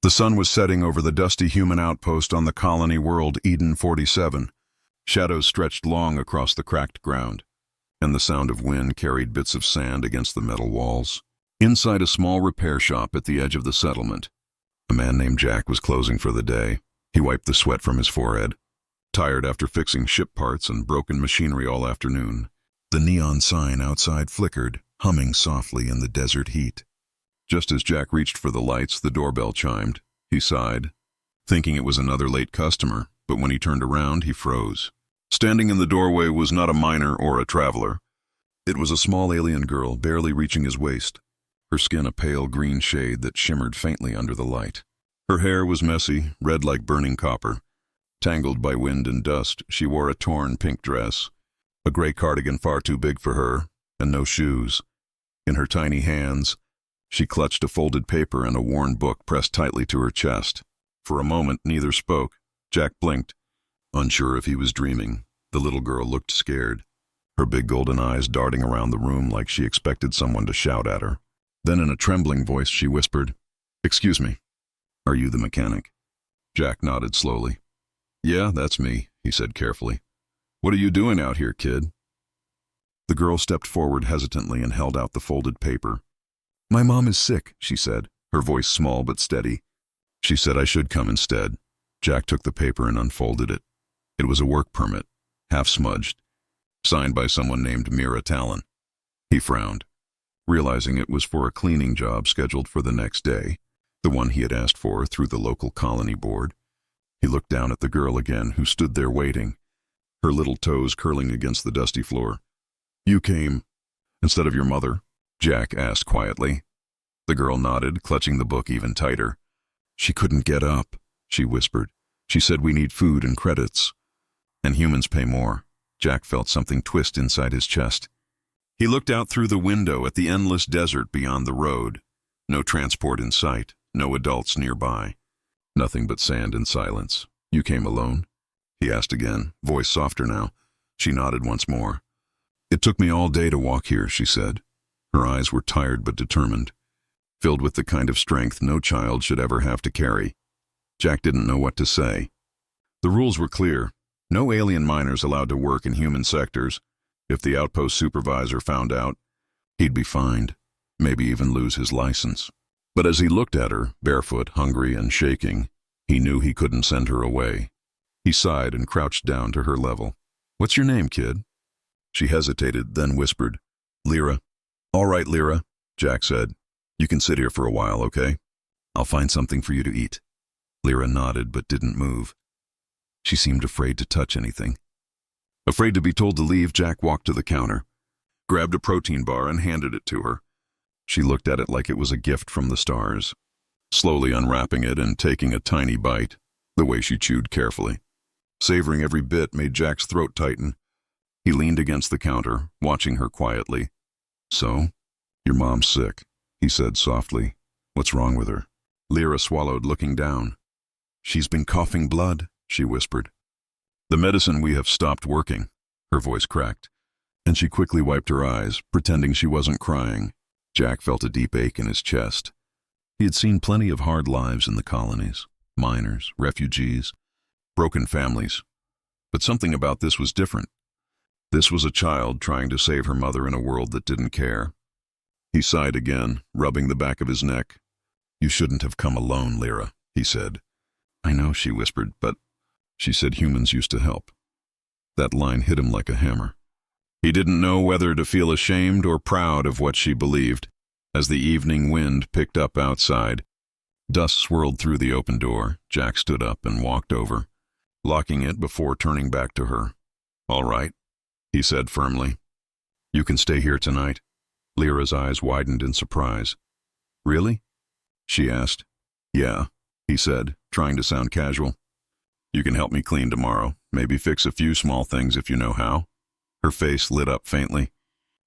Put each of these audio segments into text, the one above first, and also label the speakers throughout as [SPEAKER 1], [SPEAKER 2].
[SPEAKER 1] The sun was setting over the dusty human outpost on the colony world Eden 47. Shadows stretched long across the cracked ground, and the sound of wind carried bits of sand against the metal walls. Inside a small repair shop at the edge of the settlement, a man named Jack was closing for the day. He wiped the sweat from his forehead, tired after fixing ship parts and broken machinery all afternoon. The neon sign outside flickered, humming softly in the desert heat. Just as Jack reached for the lights, the doorbell chimed. He sighed, thinking it was another late customer, but when he turned around, he froze. Standing in the doorway was not a miner or a traveler. It was a small alien girl, barely reaching his waist, her skin a pale green shade that shimmered faintly under the light. Her hair was messy, red like burning copper. Tangled by wind and dust, she wore a torn pink dress, a gray cardigan far too big for her, and no shoes. In her tiny hands, she clutched a folded paper and a worn book pressed tightly to her chest. For a moment, neither spoke. Jack blinked, unsure if he was dreaming. The little girl looked scared, her big golden eyes darting around the room like she expected someone to shout at her. Then in a trembling voice, she whispered, "Excuse me, are you the mechanic?" Jack nodded slowly. "Yeah, that's me," he said carefully. "What are you doing out here, kid?" The girl stepped forward hesitantly and held out the folded paper. "My mom is sick," she said, her voice small but steady. "She said I should come instead." Jack took the paper and unfolded it. It was a work permit, half smudged, signed by someone named Mira Talon. He frowned, realizing it was for a cleaning job scheduled for the next day, the one he had asked for through the local colony board. He looked down at the girl again, who stood there waiting, her little toes curling against the dusty floor. "You came instead of your mother?" Jack asked quietly. The girl nodded, clutching the book even tighter. "She couldn't get up," she whispered. "She said we need food and credits. And humans pay more." Jack felt something twist inside his chest. He looked out through the window at the endless desert beyond the road. No transport in sight, no adults nearby. Nothing but sand and silence. "You came alone?" he asked again, voice softer now. She nodded once more. "It took me all day to walk here," she said. Her eyes were tired but determined, filled with the kind of strength no child should ever have to carry. Jack didn't know what to say. The rules were clear. No alien miners allowed to work in human sectors. If the outpost supervisor found out, he'd be fined, maybe even lose his license. But as he looked at her, barefoot, hungry, and shaking, he knew he couldn't send her away. He sighed and crouched down to her level. "What's your name, kid?" She hesitated, then whispered, "Lyra." "All right, Lyra," Jack said. "You can sit here for a while, okay? I'll find something for you to eat." Lyra nodded but didn't move. She seemed afraid to touch anything. Afraid to be told to leave, Jack walked to the counter, grabbed a protein bar and handed it to her. She looked at it like it was a gift from the stars, slowly unwrapping it and taking a tiny bite, the way she chewed carefully. Savoring every bit made Jack's throat tighten. He leaned against the counter, watching her quietly. "So, your mom's sick," he said softly. "What's wrong with her?" Lyra swallowed, looking down. "She's been coughing blood," she whispered. "The medicine we have stopped working." Her voice cracked, and she quickly wiped her eyes, pretending she wasn't crying. Jack felt a deep ache in his chest. He had seen plenty of hard lives in the colonies, miners, refugees, broken families. But something about this was different. This was a child trying to save her mother in a world that didn't care. He sighed again, rubbing the back of his neck. "You shouldn't have come alone, Lyra," he said. "I know," she whispered, "but..." She said humans used to help. That line hit him like a hammer. He didn't know whether to feel ashamed or proud of what she believed. As the evening wind picked up outside, dust swirled through the open door. Jack stood up and walked over, locking it before turning back to her. "All right," he said firmly. "You can stay here tonight." Lyra's eyes widened in surprise. "Really?" she asked. "Yeah," he said, trying to sound casual. "You can help me clean tomorrow, maybe fix a few small things if you know how." Her face lit up faintly,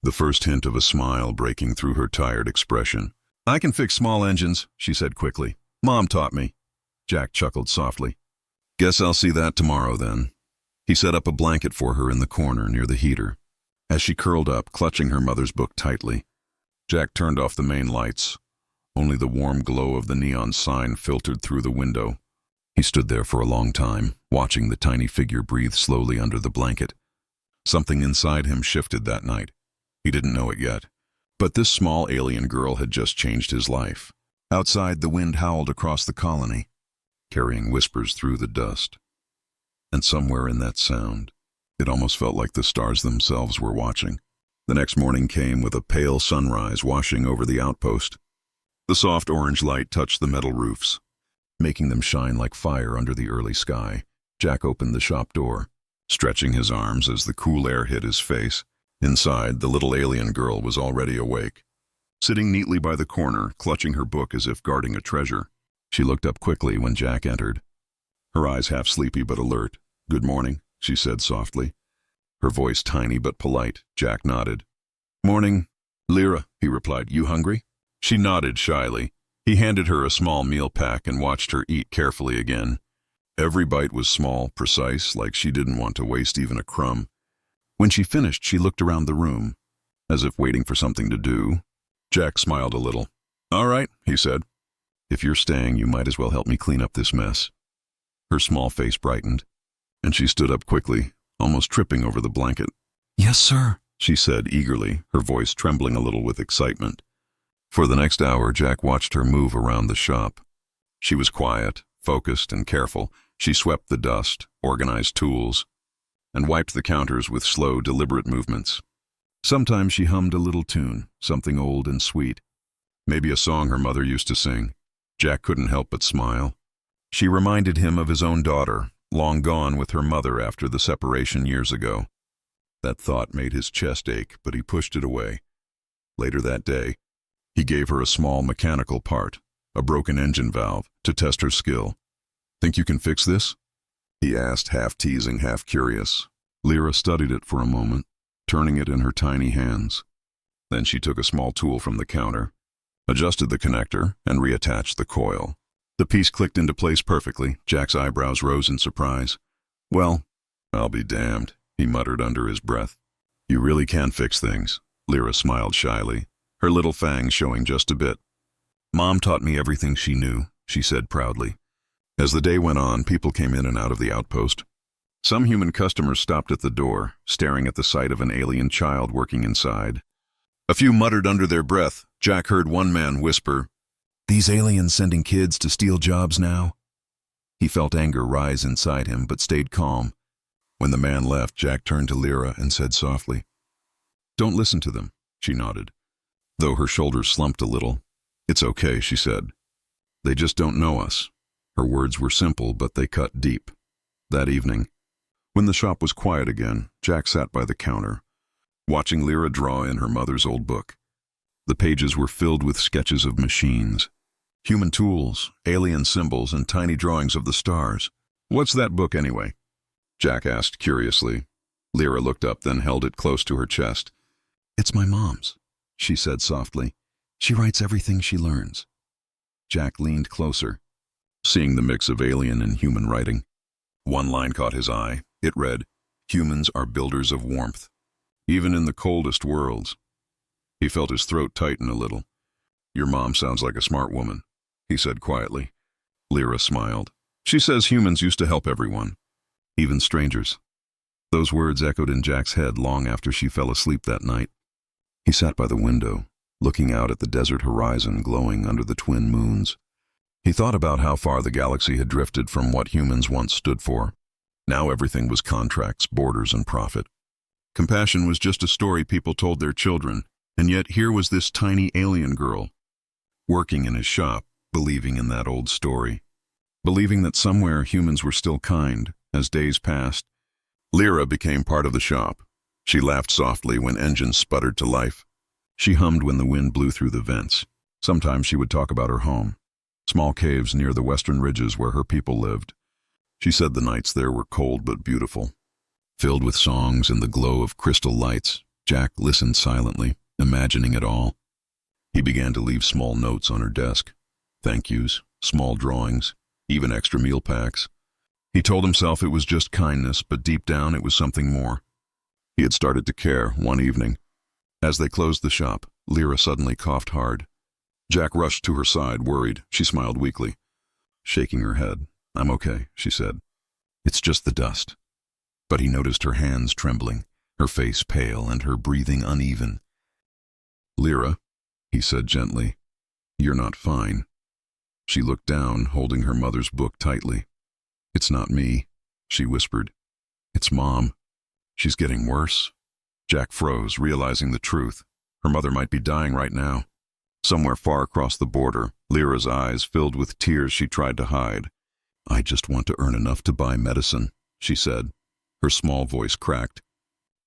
[SPEAKER 1] the first hint of a smile breaking through her tired expression. "I can fix small engines," she said quickly. "Mom taught me." Jack chuckled softly. "Guess I'll see that tomorrow then." He set up a blanket for her in the corner near the heater. As she curled up, clutching her mother's book tightly, Jack turned off the main lights. Only the warm glow of the neon sign filtered through the window. He stood there for a long time, watching the tiny figure breathe slowly under the blanket. Something inside him shifted that night. He didn't know it yet. But this small alien girl had just changed his life. Outside, the wind howled across the colony, carrying whispers through the dust. And somewhere in that sound, it almost felt like the stars themselves were watching. The next morning came with a pale sunrise washing over the outpost. The soft orange light touched the metal roofs, making them shine like fire under the early sky. Jack opened the shop door, stretching his arms as the cool air hit his face. Inside, the little alien girl was already awake, sitting neatly by the corner, clutching her book as if guarding a treasure. She looked up quickly when Jack entered, her eyes half sleepy but alert. "Good morning," she said softly, her voice tiny but polite. Jack nodded. "Morning, Lyra," he replied. "You hungry?" She nodded shyly. He handed her a small meal pack and watched her eat carefully again. Every bite was small, precise, like she didn't want to waste even a crumb. When she finished, she looked around the room, as if waiting for something to do. Jack smiled a little. "All right," he said. "If you're staying, you might as well help me clean up this mess." Her small face brightened, and she stood up quickly, almost tripping over the blanket. "Yes, sir," she said eagerly, her voice trembling a little with excitement. For the next hour, Jack watched her move around the shop. She was quiet, focused, and careful. She swept the dust, organized tools, and wiped the counters with slow, deliberate movements. Sometimes she hummed a little tune, something old and sweet. Maybe a song her mother used to sing. Jack couldn't help but smile. She reminded him of his own daughter, long gone with her mother after the separation years ago. That thought made his chest ache, but he pushed it away. Later that day, he gave her a small mechanical part, a broken engine valve, to test her skill. "Think you can fix this?" he asked, half teasing, half curious. Lyra studied it for a moment, turning it in her tiny hands. Then she took a small tool from the counter, adjusted the connector, and reattached the coil. The piece clicked into place perfectly. Jack's eyebrows rose in surprise. "Well, I'll be damned," he muttered under his breath. "You really can fix things." Lyra smiled shyly, her little fangs showing just a bit. "Mom taught me everything she knew," she said proudly. As the day went on, people came in and out of the outpost. Some human customers stopped at the door, staring at the sight of an alien child working inside. A few muttered under their breath. Jack heard one man whisper, "These aliens sending kids to steal jobs now?" He felt anger rise inside him, but stayed calm. When the man left, Jack turned to Lyra and said softly, "Don't listen to them," she nodded, though her shoulders slumped a little. "It's okay," she said. "They just don't know us." Her words were simple, but they cut deep. That evening, when the shop was quiet again, Jack sat by the counter, watching Lyra draw in her mother's old book. The pages were filled with sketches of machines, human tools, alien symbols, and tiny drawings of the stars. "What's that book anyway?" Jack asked curiously. Lyra looked up, then held it close to her chest. "It's my mom's," she said softly. "She writes everything she learns." Jack leaned closer, seeing the mix of alien and human writing. One line caught his eye. It read, "Humans are builders of warmth, even in the coldest worlds." He felt his throat tighten a little. "Your mom sounds like a smart woman," he said quietly. Lyra smiled. "She says humans used to help everyone, even strangers." Those words echoed in Jack's head long after she fell asleep that night. He sat by the window, looking out at the desert horizon glowing under the twin moons. He thought about how far the galaxy had drifted from what humans once stood for. Now everything was contracts, borders, and profit. Compassion was just a story people told their children, and yet here was this tiny alien girl, working in his shop, believing in that old story, believing that somewhere humans were still kind. As days passed, Lyra became part of the shop. She laughed softly when engines sputtered to life. She hummed when the wind blew through the vents. Sometimes she would talk about her home, small caves near the western ridges where her people lived. She said the nights there were cold but beautiful, filled with songs and the glow of crystal lights. Jack listened silently, imagining it all. He began to leave small notes on her desk, thank yous, small drawings, even extra meal packs. He told himself it was just kindness, but deep down it was something more. He had started to care one evening. As they closed the shop, Lyra suddenly coughed hard. Jack rushed to her side, worried. She smiled weakly, shaking her head. "I'm okay," she said. "It's just the dust." But he noticed her hands trembling, her face pale, and her breathing uneven. "Lyra," he said gently, "you're not fine." She looked down, holding her mother's book tightly. "It's not me," she whispered. "It's Mom. She's getting worse." Jack froze, realizing the truth. Her mother might be dying right now. Somewhere far across the border, Lyra's eyes filled with tears she tried to hide. "I just want to earn enough to buy medicine," she said. Her small voice cracked.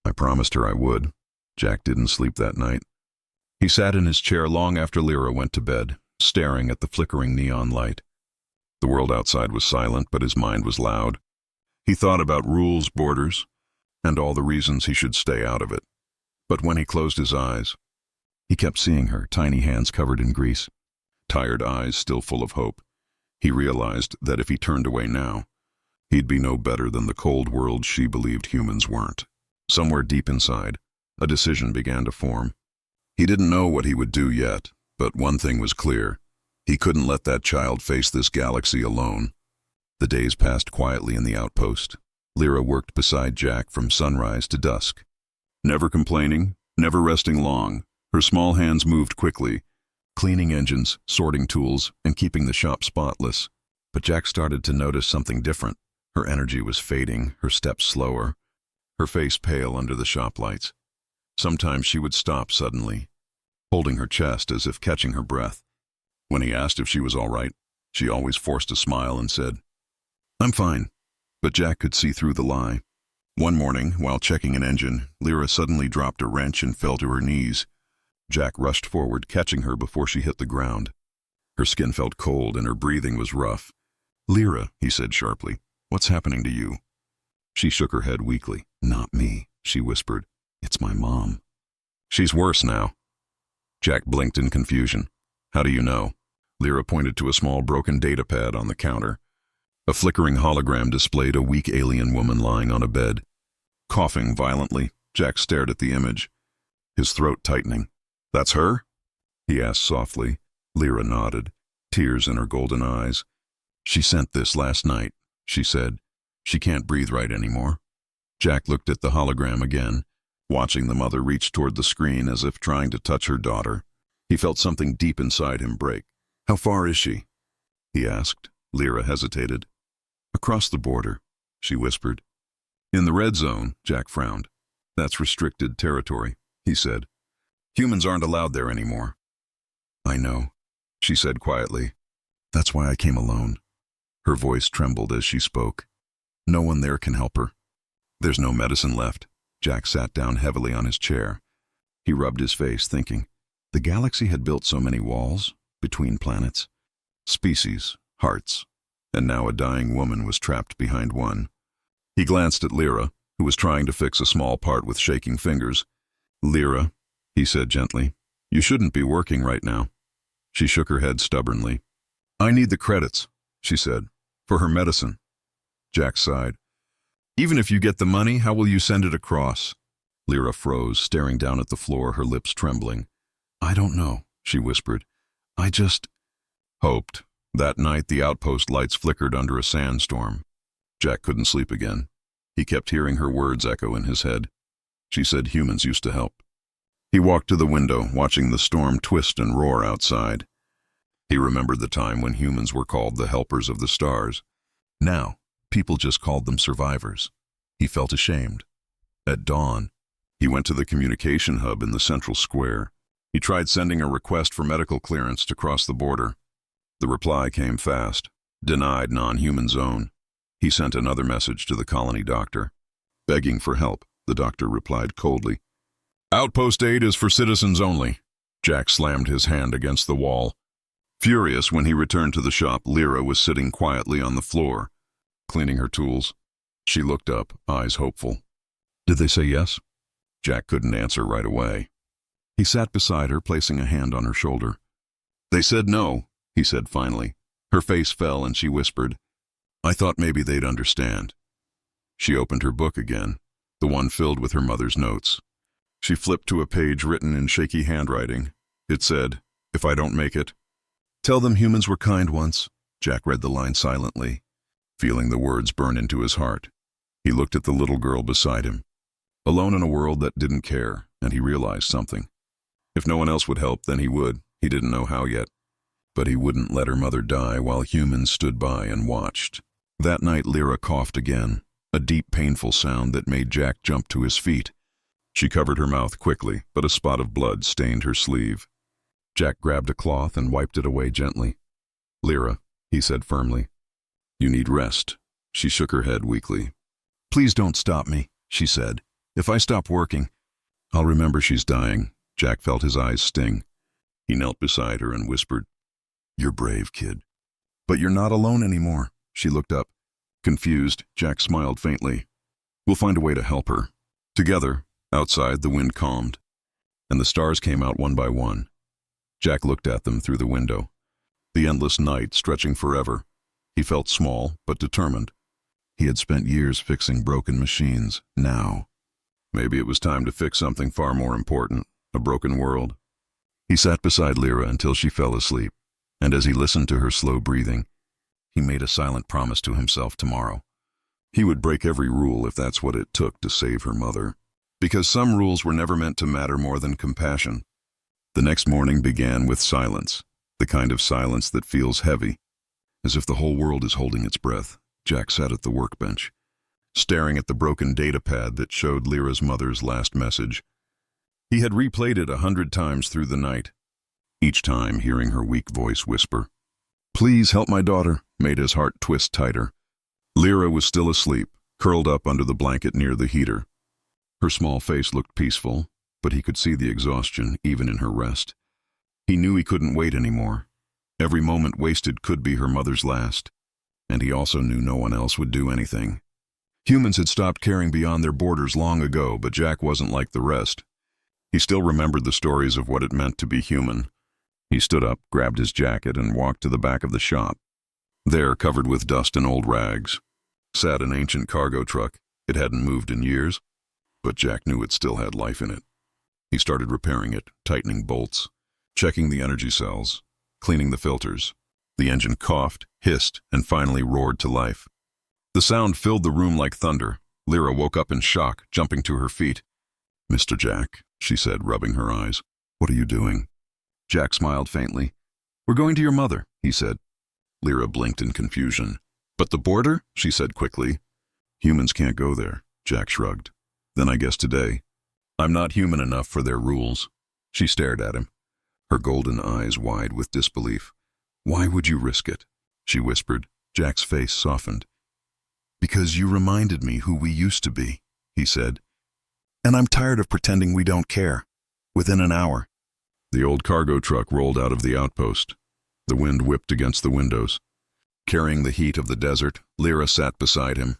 [SPEAKER 1] "I promised her I would." Jack didn't sleep that night. He sat in his chair long after Lyra went to bed, staring at the flickering neon light. The world outside was silent, but his mind was loud. He thought about rules, borders, and all the reasons he should stay out of it. But when he closed his eyes, he kept seeing her, tiny hands covered in grease, tired eyes still full of hope. He realized that if he turned away now, he'd be no better than the cold world she believed humans weren't. Somewhere deep inside, a decision began to form. He didn't know what he would do yet, but one thing was clear. He couldn't let that child face this galaxy alone. The days passed quietly in the outpost. Lyra worked beside Jack from sunrise to dusk. Never complaining, never resting long, her small hands moved quickly, cleaning engines, sorting tools, and keeping the shop spotless. But Jack started to notice something different. Her energy was fading, her steps slower, her face pale under the shop lights. Sometimes she would stop suddenly, holding her chest as if catching her breath. When he asked if she was all right, she always forced a smile and said, "I'm fine." But Jack could see through the lie. One morning, while checking an engine, Lyra suddenly dropped a wrench and fell to her knees. Jack rushed forward, catching her before she hit the ground. Her skin felt cold and her breathing was rough. "Lyra," he said sharply, "what's happening to you?" She shook her head weakly. "Not me," she whispered. "It's my mom." "She's worse now." Jack blinked in confusion. "How do you know?" Lyra pointed to a small broken data pad on the counter. A flickering hologram displayed a weak alien woman lying on a bed. Coughing violently, Jack stared at the image, his throat tightening. "That's her?" he asked softly. Lyra nodded, tears in her golden eyes. "She sent this last night," she said. "She can't breathe right anymore." Jack looked at the hologram again, watching the mother reach toward the screen as if trying to touch her daughter. He felt something deep inside him break. "How far is she?" he asked. Lyra hesitated. "Across the border," she whispered. "In the red zone," Jack frowned. "That's restricted territory," he said. "Humans aren't allowed there anymore." "I know," she said quietly. "That's why I came alone." Her voice trembled as she spoke. "No one there can help her." "There's no medicine left." Jack sat down heavily on his chair. He rubbed his face, thinking. The galaxy had built so many walls, between planets, species, hearts, and now a dying woman was trapped behind one. He glanced at Lyra, who was trying to fix a small part with shaking fingers. "Lyra," he said gently, "you shouldn't be working right now." She shook her head stubbornly. "I need the credits," she said, "for her medicine." Jack sighed. "Even if you get the money, how will you send it across?" Lyra froze, staring down at the floor, her lips trembling. "I don't know," she whispered. "I just hoped." That night, the outpost lights flickered under a sandstorm. Jack couldn't sleep again. He kept hearing her words echo in his head. She said humans used to help. He walked to the window, watching the storm twist and roar outside. He remembered the time when humans were called the helpers of the stars. Now, people just called them survivors. He felt ashamed. At dawn, he went to the communication hub in the central square. He tried sending a request for medical clearance to cross the border. The reply came fast. Denied non-human zone. He sent another message to the colony doctor. Begging for help, the doctor replied coldly. "Outpost aid is for citizens only." Jack slammed his hand against the wall. Furious, when he returned to the shop, Lyra was sitting quietly on the floor, cleaning her tools. She looked up, eyes hopeful. "Did they say yes?" Jack couldn't answer right away. He sat beside her, placing a hand on her shoulder. "They said no," he said finally. Her face fell and she whispered, "I thought maybe they'd understand." She opened her book again, the one filled with her mother's notes. She flipped to a page written in shaky handwriting. It said, If I don't make it, tell them humans were kind once. Jack read the line silently, feeling the words burn into his heart. He looked at the little girl beside him, alone in a world that didn't care, and he realized something. If no one else would help, then he would. He didn't know how yet. But he wouldn't let her mother die while humans stood by and watched. That night, Lyra coughed again, a deep, painful sound that made Jack jump to his feet. She covered her mouth quickly, but a spot of blood stained her sleeve. Jack grabbed a cloth and wiped it away gently. "Lyra," he said firmly, "you need rest." She shook her head weakly. "Please don't stop me," she said. "If I stop working, I'll remember she's dying." Jack felt his eyes sting. He knelt beside her and whispered, "You're brave, kid. But you're not alone anymore." She looked up. Confused, Jack smiled faintly. "We'll find a way to help her." Together, outside, the wind calmed, and the stars came out one by one. Jack looked at them through the window. The endless night stretching forever. He felt small, but determined. He had spent years fixing broken machines. Now, maybe it was time to fix something far more important, a broken world. He sat beside Lyra until she fell asleep, and as he listened to her slow breathing, he made a silent promise to himself tomorrow. He would break every rule if that's what it took to save her mother. Because some rules were never meant to matter more than compassion. The next morning began with silence, the kind of silence that feels heavy, as if the whole world is holding its breath. Jack sat at the workbench, staring at the broken data pad that showed Lyra's mother's last message. He had replayed it 100 times through the night, each time hearing her weak voice whisper, "Please help my daughter," made his heart twist tighter. Lyra was still asleep, curled up under the blanket near the heater. Her small face looked peaceful, but he could see the exhaustion even in her rest. He knew he couldn't wait anymore. Every moment wasted could be her mother's last, and he also knew no one else would do anything. Humans had stopped caring beyond their borders long ago, but Jack wasn't like the rest. He still remembered the stories of what it meant to be human. He stood up, grabbed his jacket, and walked to the back of the shop. There, covered with dust and old rags, sat an ancient cargo truck. It hadn't moved in years, but Jack knew it still had life in it. He started repairing it, tightening bolts, checking the energy cells, cleaning the filters. The engine coughed, hissed, and finally roared to life. The sound filled the room like thunder. Lyra woke up in shock, jumping to her feet. "Mr. Jack," she said, rubbing her eyes. "What are you doing?" Jack smiled faintly. "We're going to your mother," he said. Lyra blinked in confusion. "But the border?" she said quickly. "Humans can't go there," Jack shrugged. "Then I guess today. I'm not human enough for their rules." She stared at him, her golden eyes wide with disbelief. "Why would you risk it?" she whispered. Jack's face softened. "Because you reminded me who we used to be," he said. "And I'm tired of pretending we don't care." Within an hour, the old cargo truck rolled out of the outpost. The wind whipped against the windows. Carrying the heat of the desert, Lyra sat beside him.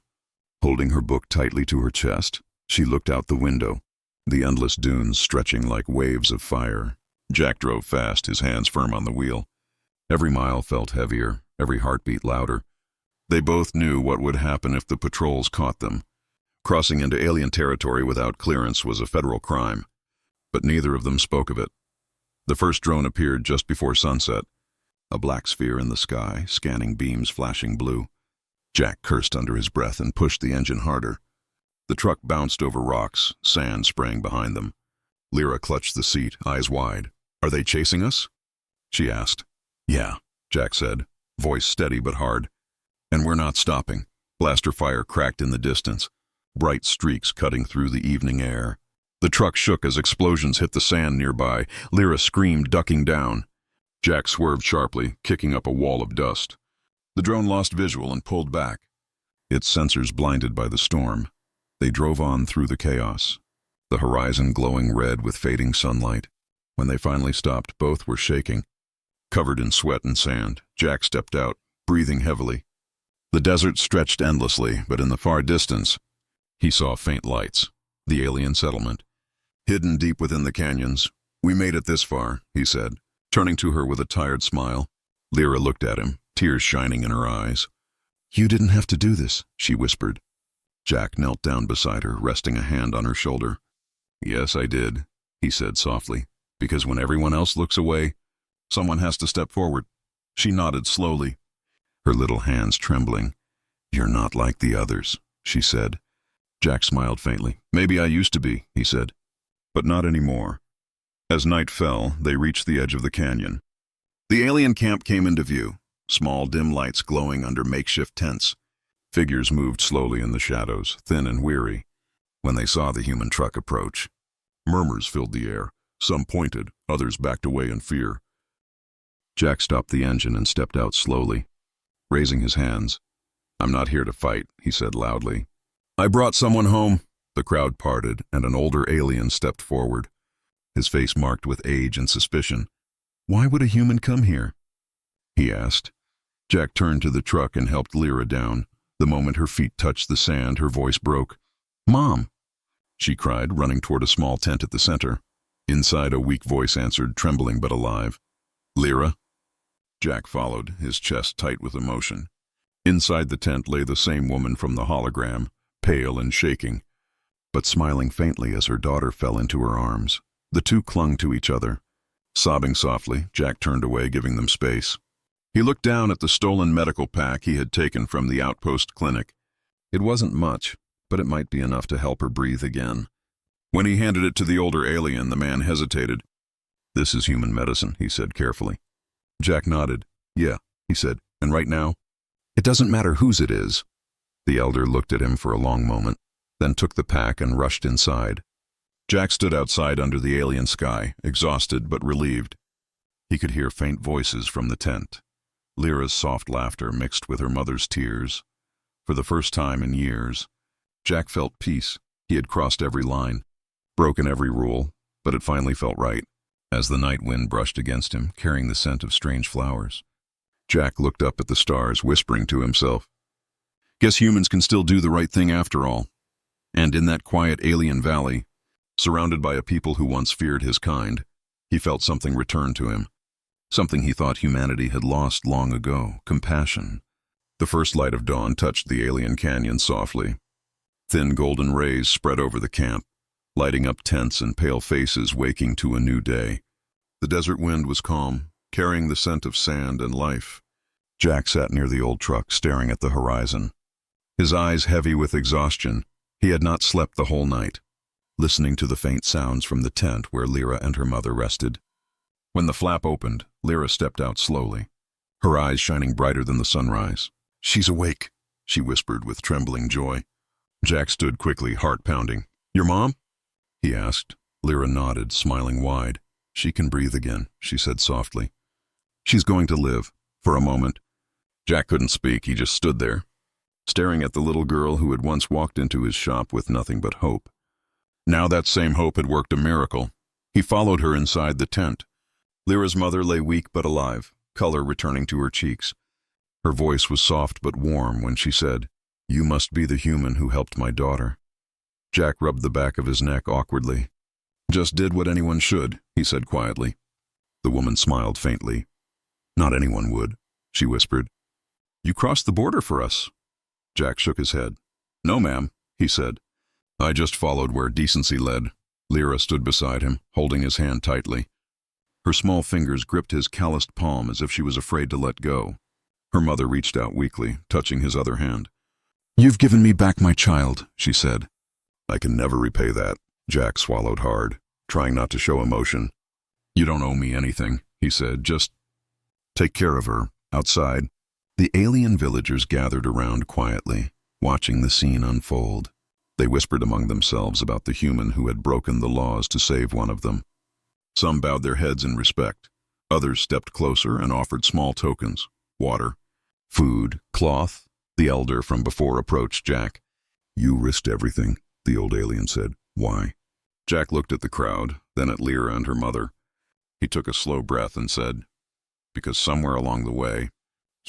[SPEAKER 1] Holding her book tightly to her chest, she looked out the window, the endless dunes stretching like waves of fire. Jack drove fast, his hands firm on the wheel. Every mile felt heavier, every heartbeat louder. They both knew what would happen if the patrols caught them. Crossing into alien territory without clearance was a federal crime, but neither of them spoke of it. The first drone appeared just before sunset, a black sphere in the sky, scanning beams flashing blue. Jack cursed under his breath and pushed the engine harder. The truck bounced over rocks, sand spraying behind them. Lyra clutched the seat, eyes wide. "Are they chasing us?" she asked. "Yeah," Jack said, voice steady but hard. "And we're not stopping." Blaster fire cracked in the distance, bright streaks cutting through the evening air. The truck shook as explosions hit the sand nearby. Lyra screamed, ducking down. Jack swerved sharply, kicking up a wall of dust. The drone lost visual and pulled back, its sensors blinded by the storm. They drove on through the chaos, the horizon glowing red with fading sunlight. When they finally stopped, both were shaking. Covered in sweat and sand, Jack stepped out, breathing heavily. The desert stretched endlessly, but in the far distance, he saw faint lights, the alien settlement. Hidden deep within the canyons. "We made it this far," he said, turning to her with a tired smile. Lyra looked at him, tears shining in her eyes. "You didn't have to do this," she whispered. Jack knelt down beside her, resting a hand on her shoulder. "Yes, I did," he said softly, "because when everyone else looks away, Someone has to step forward. She nodded slowly, her little hands trembling. You're not like the others, she said. Jack smiled faintly. Maybe I used to be, he said, but not anymore. As night fell, they reached the edge of the canyon. The alien camp came into view, small dim lights glowing under makeshift tents. Figures moved slowly in the shadows, thin and weary, when they saw the human truck approach. Murmurs filled the air. Some pointed, others backed away in fear. Jack stopped the engine and stepped out slowly, raising his hands. I'm not here to fight, he said loudly. I brought someone home. The crowd parted, and an older alien stepped forward, his face marked with age and suspicion. Why would a human come here? He asked. Jack turned to the truck and helped Lyra down. The moment her feet touched the sand, her voice broke. Mom, she cried, running toward a small tent at the center. Inside, a weak voice answered, trembling but alive. Lyra? Jack followed, his chest tight with emotion. Inside the tent lay the same woman from the hologram, pale and shaking, but smiling faintly as her daughter fell into her arms. The two clung to each other. Sobbing softly, Jack turned away, giving them space. He looked down at the stolen medical pack he had taken from the outpost clinic. It wasn't much, but it might be enough to help her breathe again. When he handed it to the older alien, the man hesitated. This is human medicine, he said carefully. Jack nodded. Yeah, he said, and right now? It doesn't matter whose it is. The elder looked at him for a long moment, then took the pack and rushed inside. Jack stood outside under the alien sky, exhausted but relieved. He could hear faint voices from the tent. Lyra's soft laughter mixed with her mother's tears. For the first time in years, Jack felt peace. He had crossed every line, broken every rule, but it finally felt right, as the night wind brushed against him, carrying the scent of strange flowers. Jack looked up at the stars, whispering to himself, Guess humans can still do the right thing after all. And in that quiet alien valley, surrounded by a people who once feared his kind, he felt something return to him. Something he thought humanity had lost long ago, compassion. The first light of dawn touched the alien canyon softly. Thin golden rays spread over the camp, lighting up tents and pale faces waking to a new day. The desert wind was calm, carrying the scent of sand and life. Jack sat near the old truck, staring at the horizon. His eyes heavy with exhaustion, he had not slept the whole night, listening to the faint sounds from the tent where Lyra and her mother rested. When the flap opened, Lyra stepped out slowly, her eyes shining brighter than the sunrise. She's awake, she whispered with trembling joy. Jack stood quickly, heart pounding. Your mom? He asked. Lyra nodded, smiling wide. She can breathe again, she said softly. She's going to live. For a moment, Jack couldn't speak. He just stood there, staring at the little girl who had once walked into his shop with nothing but hope. Now that same hope had worked a miracle. He followed her inside the tent. Lyra's mother lay weak but alive, color returning to her cheeks. Her voice was soft but warm when she said, You must be the human who helped my daughter. Jack rubbed the back of his neck awkwardly. Just did what anyone should, he said quietly. The woman smiled faintly. Not anyone would, she whispered. You crossed the border for us. Jack shook his head. No, ma'am, he said. I just followed where decency led. Lyra stood beside him, holding his hand tightly. Her small fingers gripped his calloused palm as if she was afraid to let go. Her mother reached out weakly, touching his other hand. You've given me back my child, she said. I can never repay that. Jack swallowed hard, trying not to show emotion. You don't owe me anything, he said. Just take care of her. Outside, the alien villagers gathered around quietly, watching the scene unfold. They whispered among themselves about the human who had broken the laws to save one of them. Some bowed their heads in respect. Others stepped closer and offered small tokens. Water, food, cloth. The elder from before approached Jack. You risked everything, the old alien said. Why? Jack looked at the crowd, then at Lyra and her mother. He took a slow breath and said, Because somewhere along the way,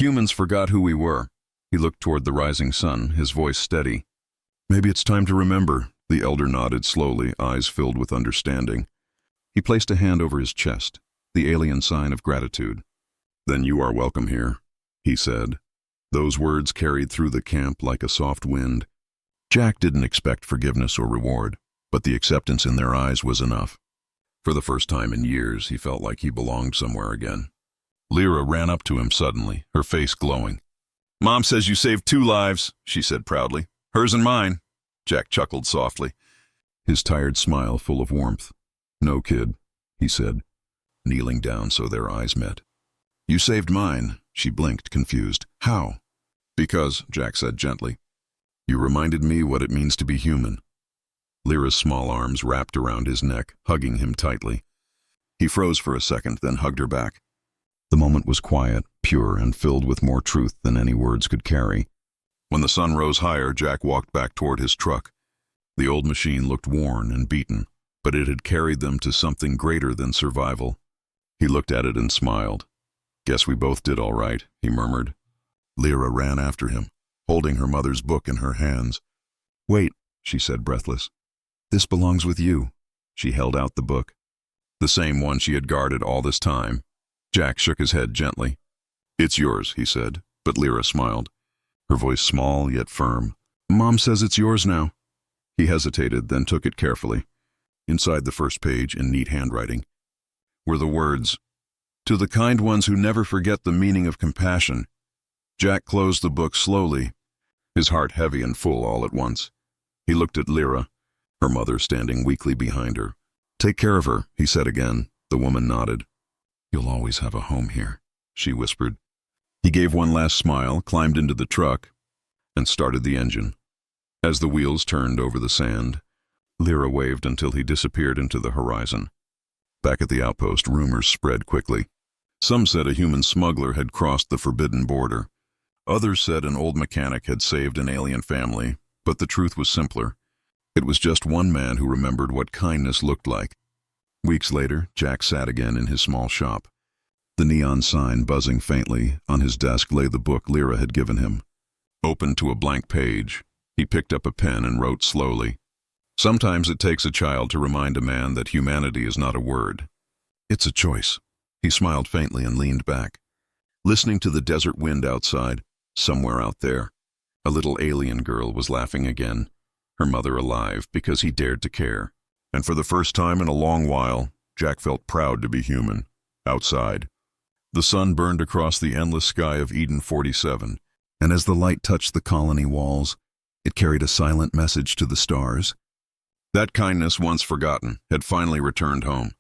[SPEAKER 1] humans forgot who we were. He looked toward the rising sun, his voice steady. Maybe it's time to remember. The elder nodded slowly, eyes filled with understanding. He placed a hand over his chest, the alien sign of gratitude. Then you are welcome here, he said. Those words carried through the camp like a soft wind. Jack didn't expect forgiveness or reward, but the acceptance in their eyes was enough. For the first time in years, he felt like he belonged somewhere again. Lyra ran up to him suddenly, her face glowing. "Mom says you saved 2 lives," she said proudly. "Hers and mine." Jack chuckled softly, his tired smile full of warmth. "No, kid," he said, kneeling down so their eyes met. "You saved mine," she blinked, confused. "How?" "Because," Jack said gently, "you reminded me what it means to be human." Lyra's small arms wrapped around his neck, hugging him tightly. He froze for a second, then hugged her back. The moment was quiet, pure, and filled with more truth than any words could carry. When the sun rose higher, Jack walked back toward his truck. The old machine looked worn and beaten, but it had carried them to something greater than survival. He looked at it and smiled. "Guess we both did all right," he murmured. Lyra ran after him, holding her mother's book in her hands. "Wait," she said, breathless. "This belongs with you." She held out the book. The same one she had guarded all this time. Jack shook his head gently. "It's yours," he said, but Lyra smiled, her voice small yet firm. "Mom says it's yours now." He hesitated, then took it carefully. Inside the first page, in neat handwriting, were the words, "To the kind ones who never forget the meaning of compassion." Jack closed the book slowly, his heart heavy and full all at once. He looked at Lyra, her mother standing weakly behind her. "Take care of her," he said again. The woman nodded. "You'll always have a home here," she whispered. He gave one last smile, climbed into the truck, and started the engine. As the wheels turned over the sand, Lyra waved until he disappeared into the horizon. Back at the outpost, rumors spread quickly. Some said a human smuggler had crossed the forbidden border. Others said an old mechanic had saved an alien family, but the truth was simpler. It was just one man who remembered what kindness looked like. Weeks later, Jack sat again in his small shop. The neon sign buzzing faintly, on his desk lay the book Lyra had given him. Open to a blank page, he picked up a pen and wrote slowly. Sometimes it takes a child to remind a man that humanity is not a word. It's a choice. He smiled faintly and leaned back, listening to the desert wind outside. Somewhere out there, a little alien girl was laughing again, her mother alive because he dared to care. And for the first time in a long while, Jack felt proud to be human. Outside, the sun burned across the endless sky of Eden 47, and as the light touched the colony walls, it carried a silent message to the stars. That kindness, once forgotten, had finally returned home.